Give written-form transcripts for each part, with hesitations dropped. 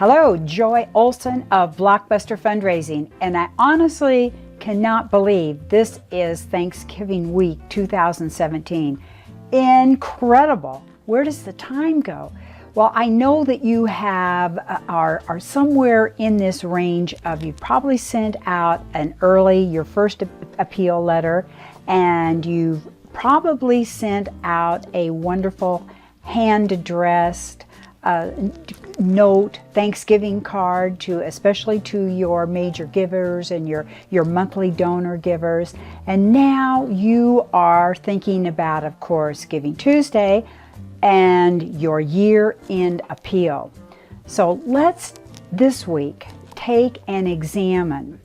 Hello, Joy Olson of Blockbuster Fundraising, and I honestly cannot believe this is Thanksgiving week 2017. Incredible. Where does the time go? Well, I know that you are somewhere in this range of, you've probably sent out your first appeal letter, and you've probably sent out a wonderful hand-addressed note, Thanksgiving card, especially to your major givers and your monthly donor givers. And now you are thinking about, of course, Giving Tuesday and your year-end appeal. So let's this week take and examine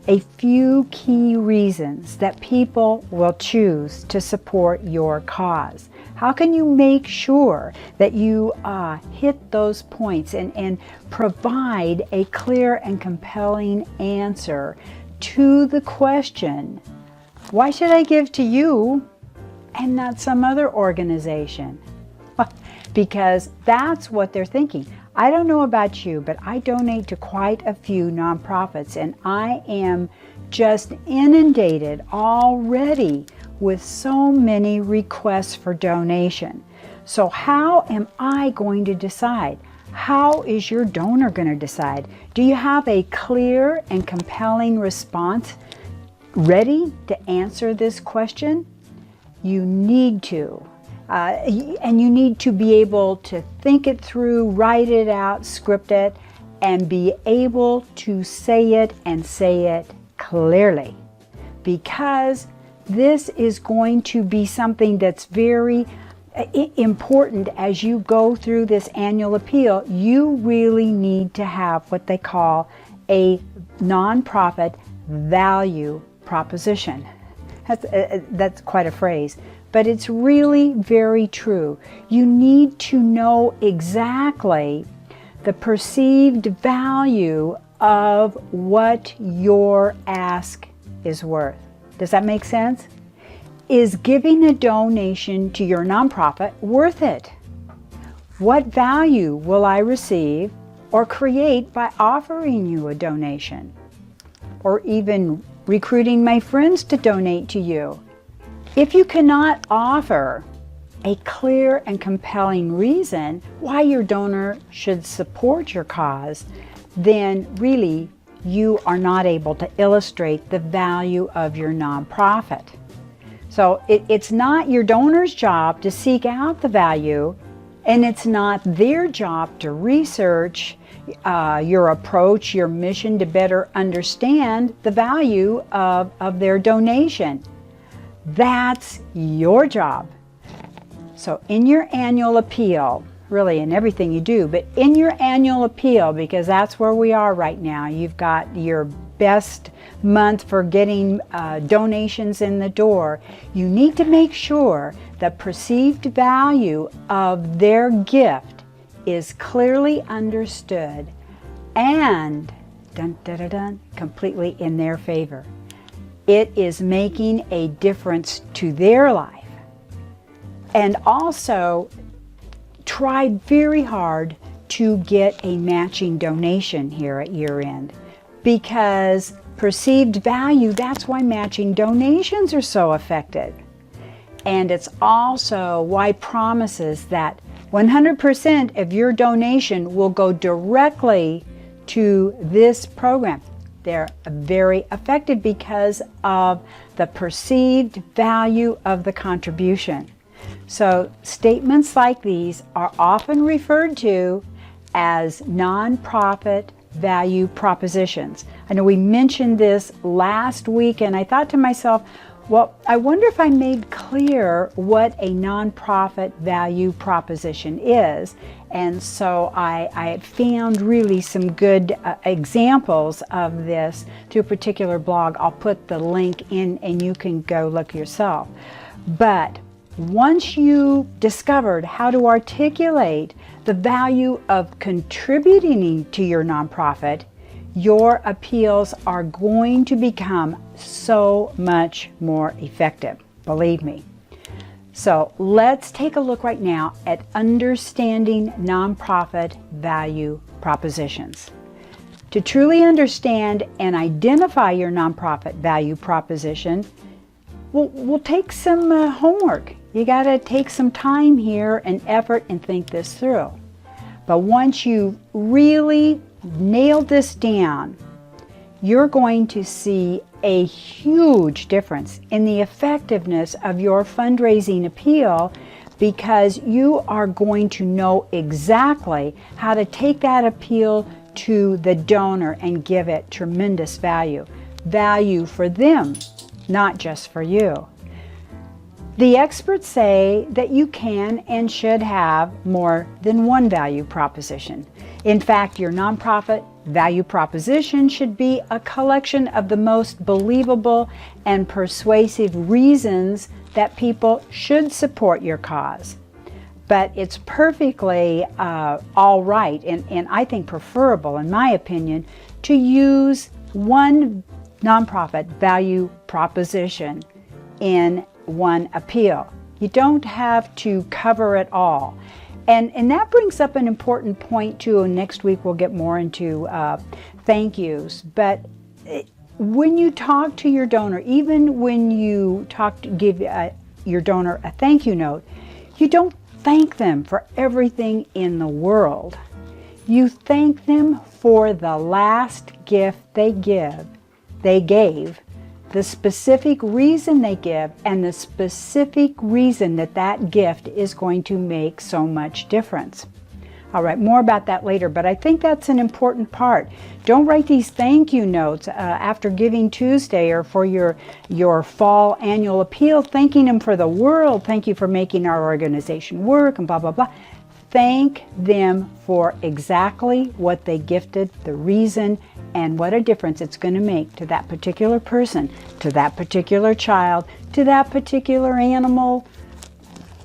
a few key reasons that people will choose to support your cause. How can you make sure that you hit those points and provide a clear and compelling answer to the question, why should I give to you and not some other organization? Because that's what they're thinking. I don't know about you, but I donate to quite a few nonprofits, and I am just inundated already with so many requests for donation. So how am I going to decide? How is your donor going to decide? Do you have a clear and compelling response ready to answer this question? You need to. And you need to be able to think it through, write it out, script it, and be able to say it and say it clearly. Because this is going to be something that's very important as you go through this annual appeal. You really need to have what they call a nonprofit value proposition. That's quite a phrase, but it's really very true. You need to know exactly the perceived value of what your ask is worth. Does that make sense? Is giving a donation to your nonprofit worth it? What value will I receive or create by offering you a donation? Or even recruiting my friends to donate to you? If you cannot offer a clear and compelling reason why your donor should support your cause, then really you are not able to illustrate the value of your nonprofit. So it's not your donor's job to seek out the value, and it's not their job to research your approach, your mission, to better understand the value of their donation. That's your job. So in your annual appeal, really in everything you do, but in your annual appeal, because that's where we are right now, you've got your best month for getting donations in the door. You need to make sure the perceived value of their gift is clearly understood and completely in their favor. It is making a difference to their life. And also try very hard to get a matching donation here at year end, because perceived value, that's why matching donations are so effective. And it's also why promises that 100% of your donation will go directly to this program, they're very effective because of the perceived value of the contribution. So statements like these are often referred to as nonprofit value propositions. I know we mentioned this last week, and I thought to myself, well, I wonder if I made clear what a nonprofit value proposition is. And so I found really some good examples of this through a particular blog. I'll put the link in and you can go look yourself. But once you discovered how to articulate the value of contributing to your nonprofit, your appeals are going to become so much more effective, believe me. So let's take a look right now at understanding nonprofit value propositions. To truly understand and identify your nonprofit value proposition will take some homework. You got to take some time here and effort and think this through. But once you really nail this down, you're going to see a huge difference in the effectiveness of your fundraising appeal, because you are going to know exactly how to take that appeal to the donor and give it tremendous value. Value for them, not just for you. The experts say that you can and should have more than one value proposition. In fact, your nonprofit value proposition should be a collection of the most believable and persuasive reasons that people should support your cause. But it's perfectly all right, and I think preferable, in my opinion, to use one nonprofit value proposition in one appeal. You don't have to cover it all. And that brings up an important point too, and next week we'll get more into thank yous. But when you talk to your donor, even when you give your donor a thank you note, you don't thank them for everything in the world. You thank them for the last gift they gave, the specific reason they give, and the specific reason that that gift is going to make so much difference. All right, more about that later, but I think that's an important part. Don't write these thank you notes after Giving Tuesday or for your fall annual appeal, thanking them for the world. Thank you for making our organization work and blah, blah, blah. Thank them for exactly what they gifted, the reason, and what a difference it's going to make to that particular person, to that particular child, to that particular animal.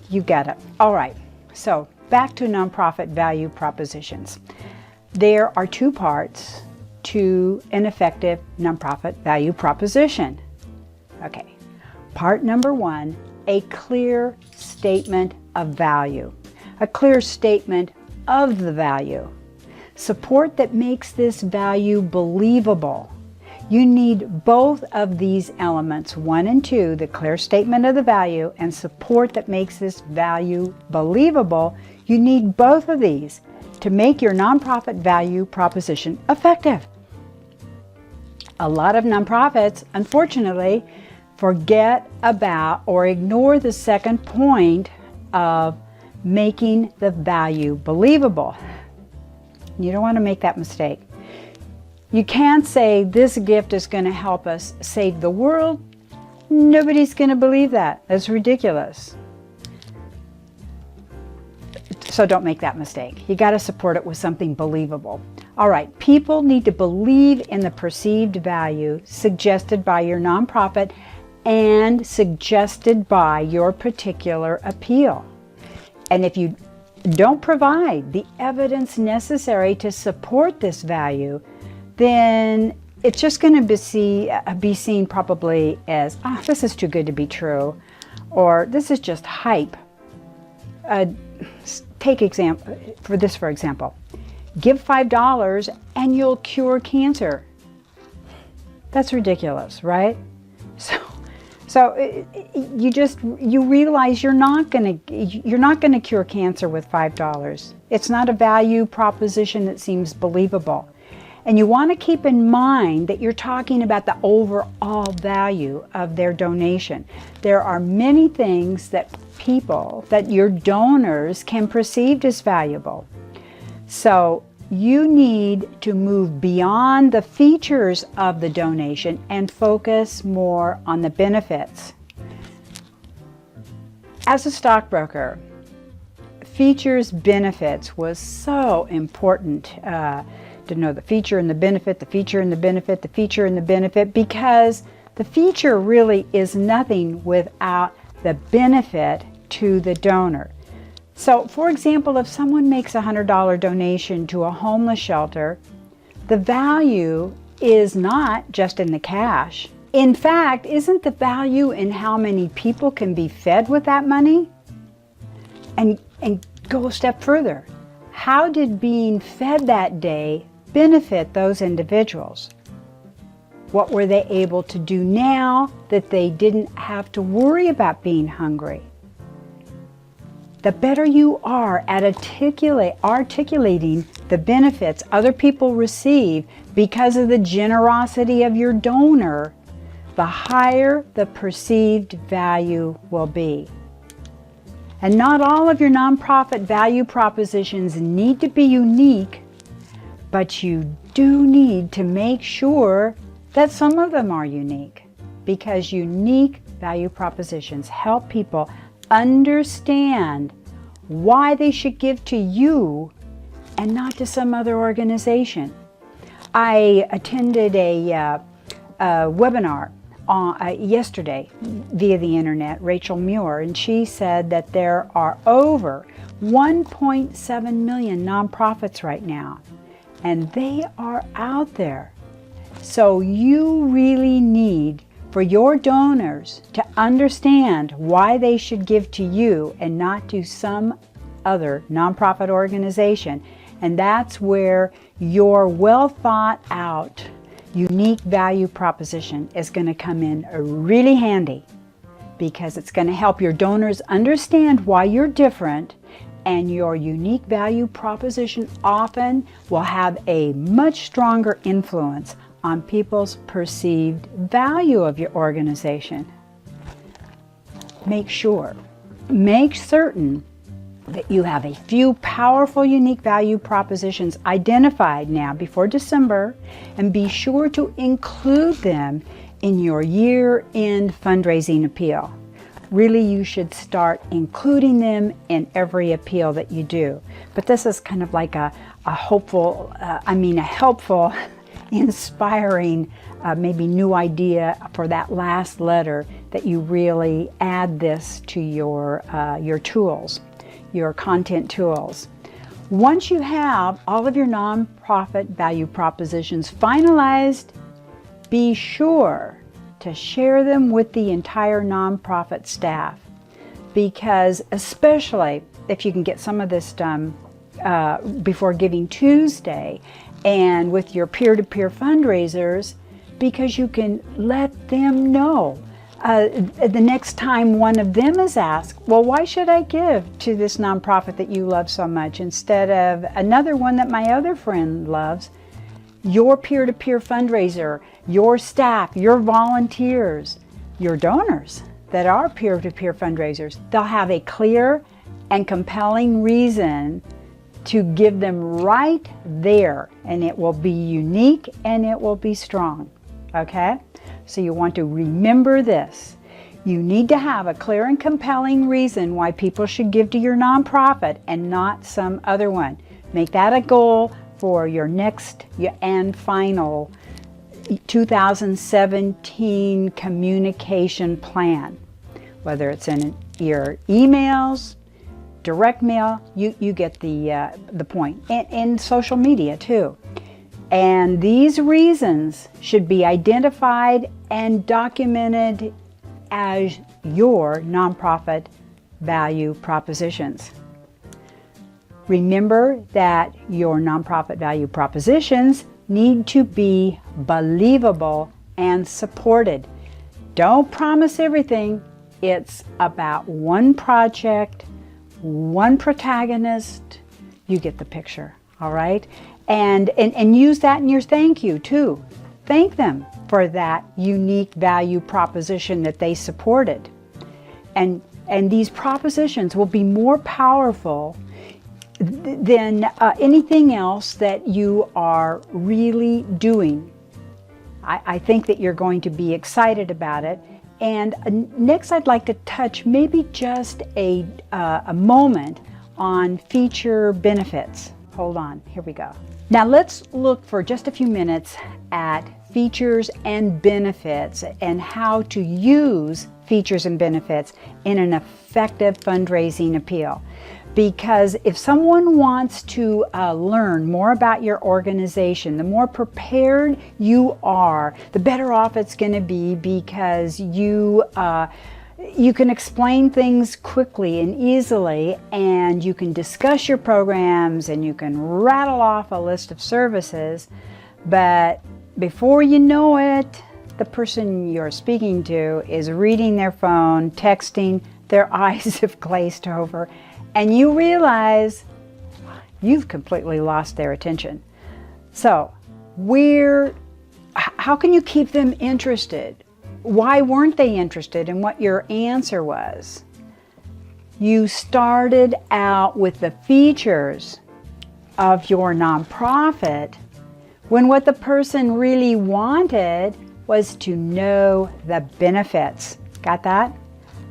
You get it. All right, so back to nonprofit value propositions. There are two parts to an effective nonprofit value proposition. Okay, part number one, a clear statement of value. A clear statement of the value. Support that makes this value believable. You need both of these elements, 1 and 2, the clear statement of the value and support that makes this value believable. You need both of these to make your nonprofit value proposition effective. A lot of nonprofits, unfortunately, forget about or ignore the second point of making the value believable. You don't want to make that mistake. You can't say this gift is going to help us save the world. Nobody's going to believe that. That's ridiculous. So don't make that mistake. You got to support it with something believable. All right, people need to believe in the perceived value suggested by your nonprofit and suggested by your particular appeal. And if you don't provide the evidence necessary to support this value, then it's just going to be seen probably as, this is too good to be true, or this is just hype. Take for example. Give $5 and you'll cure cancer. That's ridiculous, right? So you realize you're not going to cure cancer with $5. It's not a value proposition that seems believable. And you want to keep in mind that you're talking about the overall value of their donation. There are many things that your donors can perceive as valuable. So you need to move beyond the features of the donation and focus more on the benefits. As a stockbroker, benefits was so important to know the feature and the benefit, the feature and the benefit, the feature and the benefit, because the feature really is nothing without the benefit to the donor. So, for example, if someone makes a $100 donation to a homeless shelter, the value is not just in the cash. In fact, isn't the value in how many people can be fed with that money? And go a step further. How did being fed that day benefit those individuals? What were they able to do now that they didn't have to worry about being hungry? The better you are at articulating the benefits other people receive because of the generosity of your donor, the higher the perceived value will be. And not all of your nonprofit value propositions need to be unique, but you do need to make sure that some of them are unique, because unique value propositions help people understand why they should give to you and not to some other organization. I attended a webinar yesterday via the internet, Rachel Muir, and she said that there are over 1.7 million nonprofits right now, and they are out there. So you really need for your donors to understand why they should give to you and not to some other nonprofit organization. And that's where your well thought out, unique value proposition is going to come in really handy, because it's going to help your donors understand why you're different, and your unique value proposition often will have a much stronger influence on people's perceived value of your organization. Make certain that you have a few powerful unique value propositions identified now before December, and be sure to include them in your year-end fundraising appeal. Really, you should start including them in every appeal that you do. But this is kind of like a helpful, inspiring, maybe new idea for that last letter, that you really add this to your tools, your content tools. Once you have all of your nonprofit value propositions finalized, be sure to share them with the entire nonprofit staff, because especially if you can get some of this done before Giving Tuesday and with your peer-to-peer fundraisers, because you can let them know the next time one of them is asked, well, why should I give to this nonprofit that you love so much instead of another one that my other friend loves? Your peer-to-peer fundraiser, your staff, your volunteers, your donors that are peer-to-peer fundraisers, they'll have a clear and compelling reason to give them right there, and it will be unique and it will be strong. Okay? So you want to remember this. You need to have a clear and compelling reason why people should give to your nonprofit and not some other one. Make that a goal for your next and final 2017 communication plan. Whether it's in your emails, direct mail, you get the point. And social media too. And these reasons should be identified and documented as your nonprofit value propositions. Remember that your nonprofit value propositions need to be believable and supported. Don't promise everything. It's about one project, one protagonist. You get the picture, all right? And use that in your thank you too. Thank them for that unique value proposition that they supported. And these propositions will be more powerful than anything else that you are really doing. I think that you're going to be excited about it. And next I'd like to touch maybe just a moment on feature benefits. Hold on, here we go. Now let's look for just a few minutes at features and benefits and how to use features and benefits in an effective fundraising appeal. Because if someone wants to learn more about your organization, the more prepared you are, the better off it's going to be, because you You can explain things quickly and easily, and you can discuss your programs, and you can rattle off a list of services, but before you know it, the person you're speaking to is reading their phone, texting, their eyes have glazed over, and you realize you've completely lost their attention. So, how can you keep them interested? Why weren't they interested in what your answer was? You started out with the features of your nonprofit when what the person really wanted was to know the benefits. Got that?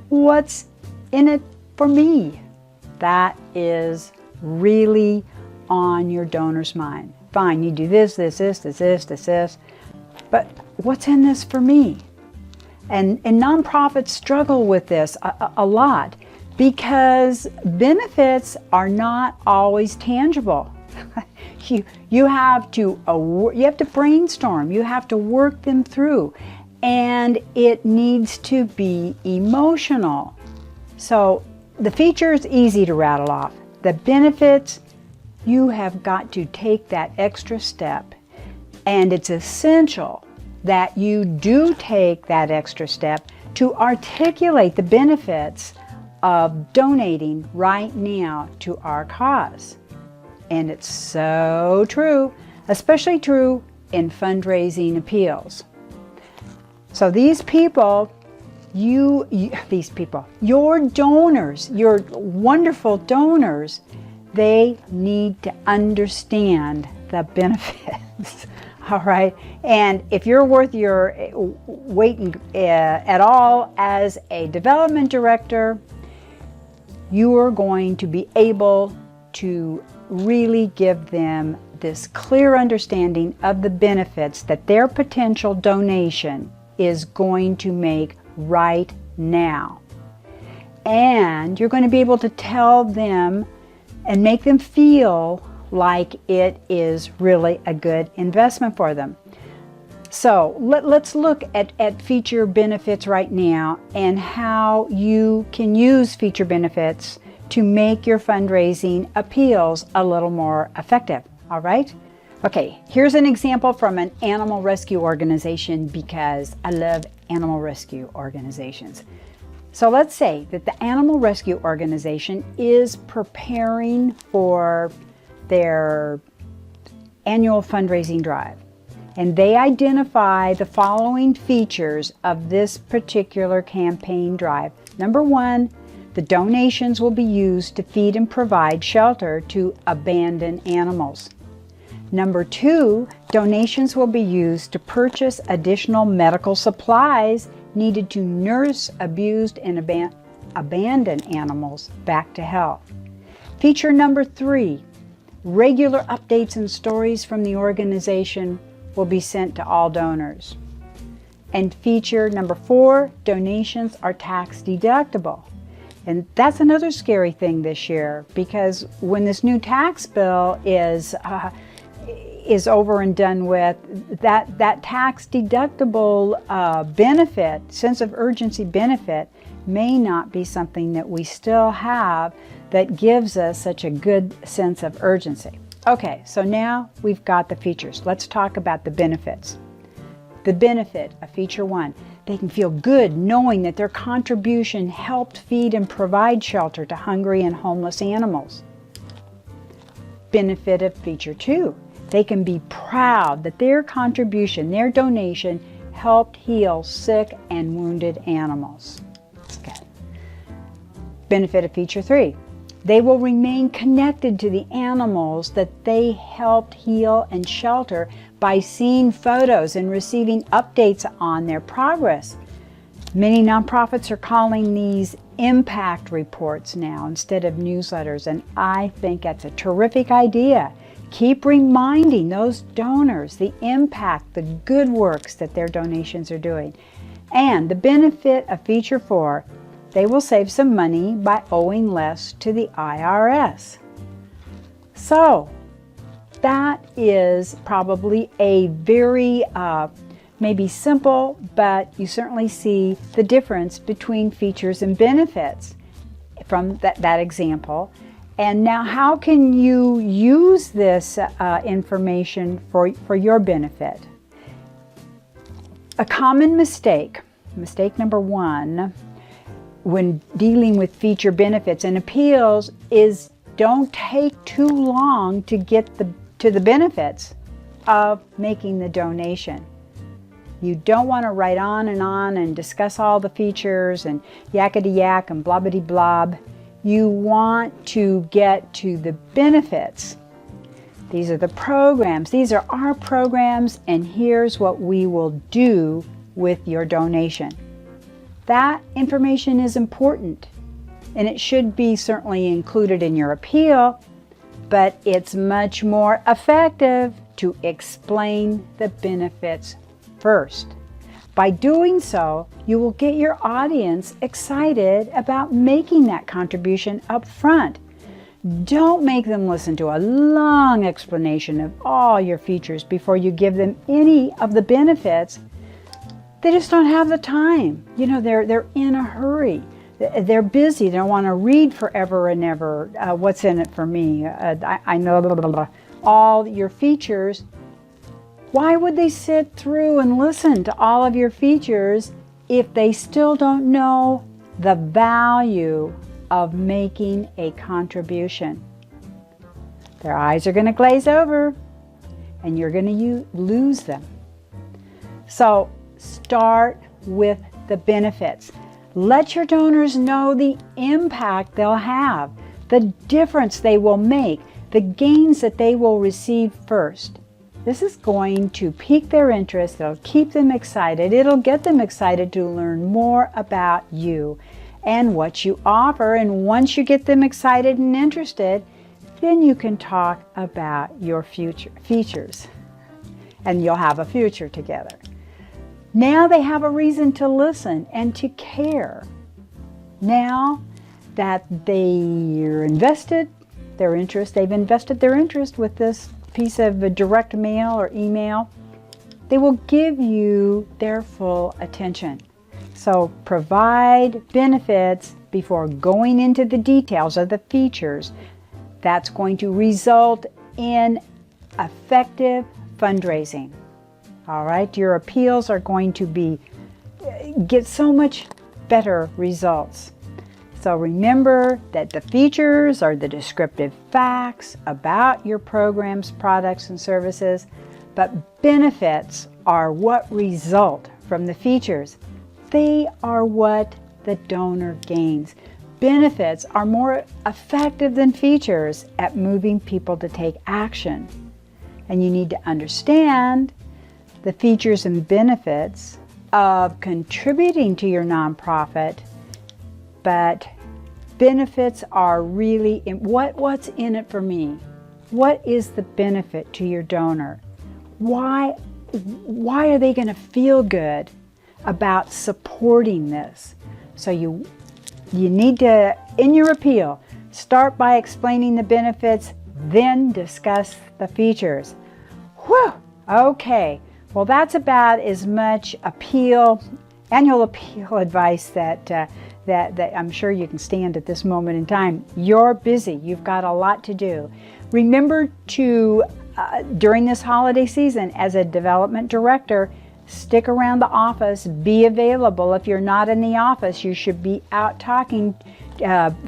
What's in it for me? That is really on your donor's mind. Fine, you do this, but what's in this for me? And nonprofits struggle with this a lot because benefits are not always tangible. You have to brainstorm, you have to work them through, and it needs to be emotional. So the feature is easy to rattle off. The benefits, you have got to take that extra step, and it's essential that you do take that extra step to articulate the benefits of donating right now to our cause. And it's so true, especially true in fundraising appeals. So these people, your donors, your wonderful donors, they need to understand the benefits. All right, and if you're worth your weight at all as a development director, you are going to be able to really give them this clear understanding of the benefits that their potential donation is going to make right now. And you're going to be able to tell them and make them feel like it is really a good investment for them. So let's look at feature benefits right now and how you can use feature benefits to make your fundraising appeals a little more effective. All right? Okay, here's an example from an animal rescue organization because I love animal rescue organizations. So let's say that the animal rescue organization is preparing for their annual fundraising drive, and they identify the following features of this particular campaign drive. Number one, the donations will be used to feed and provide shelter to abandoned animals. Number two, donations will be used to purchase additional medical supplies needed to nurse abused and abandoned animals back to health. Feature number three, regular updates and stories from the organization will be sent to all donors. And feature number four, donations are tax deductible. And that's another scary thing this year, because when this new tax bill is over and done with, that tax deductible benefit, sense of urgency benefit, may not be something that we still have that gives us such a good sense of urgency. Okay, so now we've got the features. Let's talk about the benefits. The benefit of feature one, they can feel good knowing that their contribution helped feed and provide shelter to hungry and homeless animals. Benefit of feature two, they can be proud that their contribution, their donation, helped heal sick and wounded animals. That's good. Benefit of feature three, they will remain connected to the animals that they helped heal and shelter by seeing photos and receiving updates on their progress. Many nonprofits are calling these impact reports now instead of newsletters, and I think that's a terrific idea. Keep reminding those donors the impact, the good works that their donations are doing. And the benefit of feature four, they will save some money by owing less to the IRS. So that is probably a very may be simple, but you certainly see the difference between features and benefits from that example. And now how can you use this information for your benefit? A common mistake number one, when dealing with feature benefits and appeals is don't take too long to get to the benefits of making the donation. You don't want to write on and discuss all the features and yakety yak and blobbity blob. You want to get to the benefits. These are the programs. These are our programs, and here's what we will do with your donation. That information is important, and it should be certainly included in your appeal, but it's much more effective to explain the benefits first. By doing so, you will get your audience excited about making that contribution up front. Don't make them listen to a long explanation of all your features before you give them any of the benefits. They just don't have the time. You know, they're in a hurry. They're busy. They don't want to read forever and ever. What's in it for me? I know blah, blah, blah, all your features. Why would they sit through and listen to all of your features if they still don't know the value of making a contribution? Their eyes are going to glaze over and you're going to lose them. So start with the benefits. Let your donors know the impact they'll have, the difference they will make, the gains that they will receive first. This is going to pique their interest. It'll keep them excited. It'll get them excited to learn more about you and what you offer. And once you get them excited and interested, then you can talk about your future features, and you'll have a future together. Now they have a reason to listen and to care. Now that they've invested their interest with this piece of direct mail or email, they will give you their full attention. So provide benefits before going into the details of the features. That's going to result in effective fundraising. All right, your appeals are going to get so much better results. So remember that the features are the descriptive facts about your programs, products, and services, but benefits are what result from the features. They are what the donor gains. Benefits are more effective than features at moving people to take action. And you need to understand the features and benefits of contributing to your nonprofit, but benefits are really what's in it for me. What is the benefit to your donor? Why are they going to feel good about supporting this? So you need to, in your appeal, start by explaining the benefits, then discuss the features. Whew! Okay. Well, that's about as much annual appeal advice that I'm sure you can stand at this moment in time. You're busy. You've got a lot to do. Remember to, during this holiday season, as a development director, stick around the office, be available. If you're not in the office, you should be out talking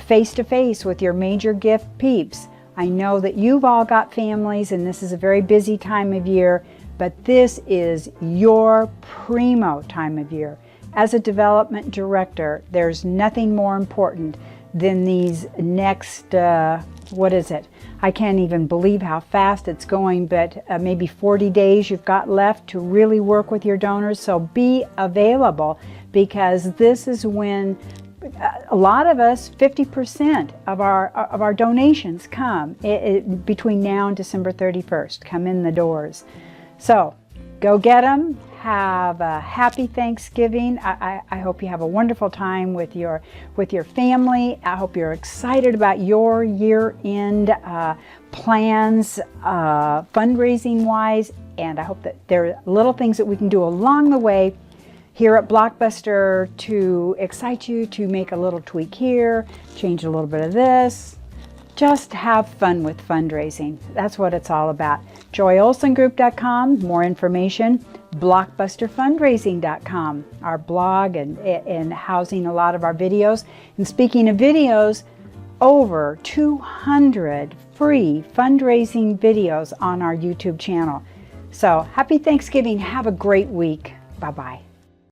face-to-face with your major gift peeps. I know that you've all got families and this is a very busy time of year, but this is your primo time of year. As a development director, there's nothing more important than these next, what is it? I can't even believe how fast it's going, but maybe 40 days you've got left to really work with your donors. So be available, because this is when a lot of us, 50% of our donations come between now and December 31st, come in the doors. So go get them. Have a happy Thanksgiving. I hope you have a wonderful time with your family. I hope you're excited about your year-end plans, fundraising-wise And I hope that there are little things that we can do along the way here at Blockbuster to excite you to make a little tweak here, change a little bit of this. Just have fun with fundraising. That's what it's all about. JoyOlsonGroup.com, more information. BlockbusterFundraising.com, our blog and housing a lot of our videos. And speaking of videos, over 200 free fundraising videos on our YouTube channel. So happy Thanksgiving. Have a great week. Bye-bye.